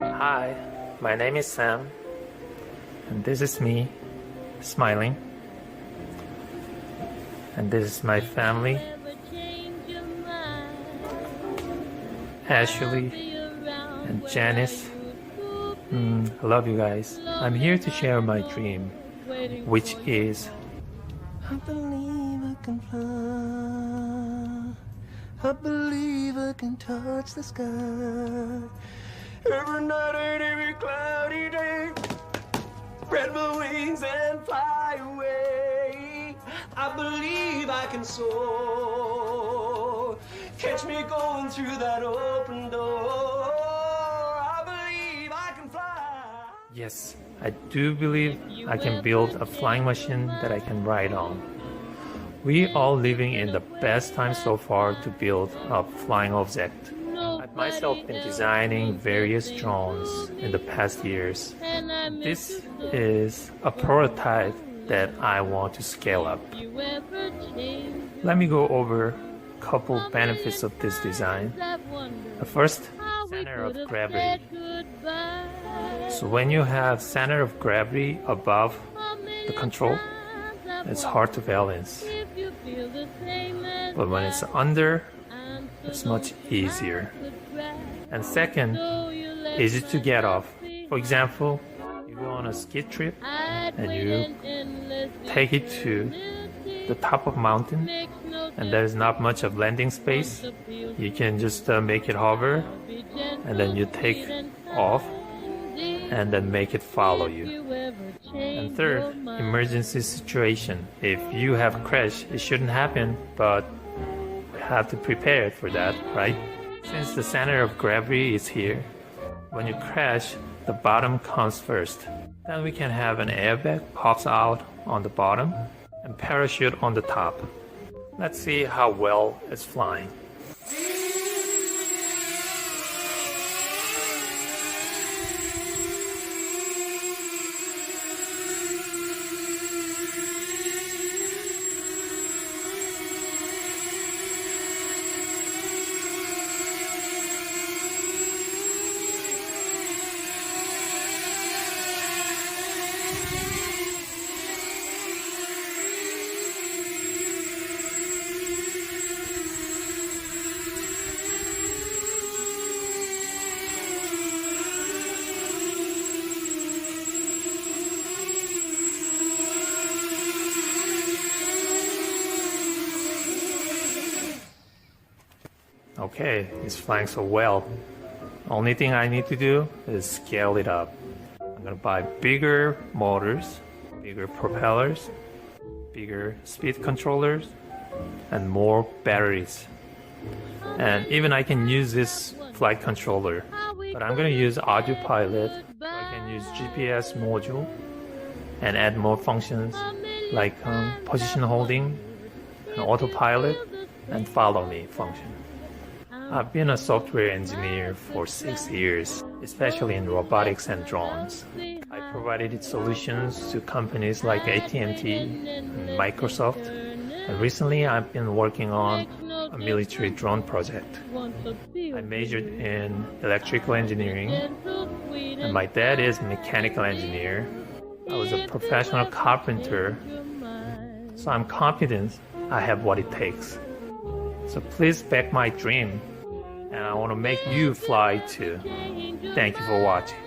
Hi, my name is Sam, and this is me, smiling. And this is my family, Ashley and Janice. I love you guys. I'm here to share my dream, which is I believe I can fly. I believe I can touch the sky. Every night and every cloudy day, spread my wings and fly away. I believe I can soar. Catch me going through that open door. I believe I can fly. yes, I do believe I can build a flying machine that I can ride on. We all living in the best time so far to build a flying object. I've myself been designing various drones in the past years. This is a prototype that I want to scale up. Let me go over a couple benefits of this design. The first, center of gravity. So when you have center of gravity above the control, it's hard to balance. But when it's under, it's much easier. And second, easy to get off. For example, you go on a ski trip and you take it to the top of mountain and there's not much of landing space. You can just make it hover and then you take off and then make it follow you. And third, emergency situation. If you have crash, it shouldn't happen, but we have to prepare for that, right? Since the center of gravity is here, when you crash, the bottom comes first. Then we can have an airbag pops out on the bottom and parachute on the top. Let's see how well it's flying. Okay, it's flying so well. Only thing I need to do is scale it up. I'm gonna buy bigger motors, bigger propellers, bigger speed controllers, and more batteries. And even I can use this flight controller, but I'm gonna use autopilot so I can use GPS module and add more functions like position holding, and autopilot, and follow me function. I've been a software engineer for 6 years, especially in robotics and drones. I provided solutions to companies like AT&T and Microsoft, and recently I've been working on a military drone project. I majored in electrical engineering, and my dad is a mechanical engineer. I was a professional carpenter, so I'm confident I have what it takes. So please back my dream. And I want to make you fly too. Thank you for watching.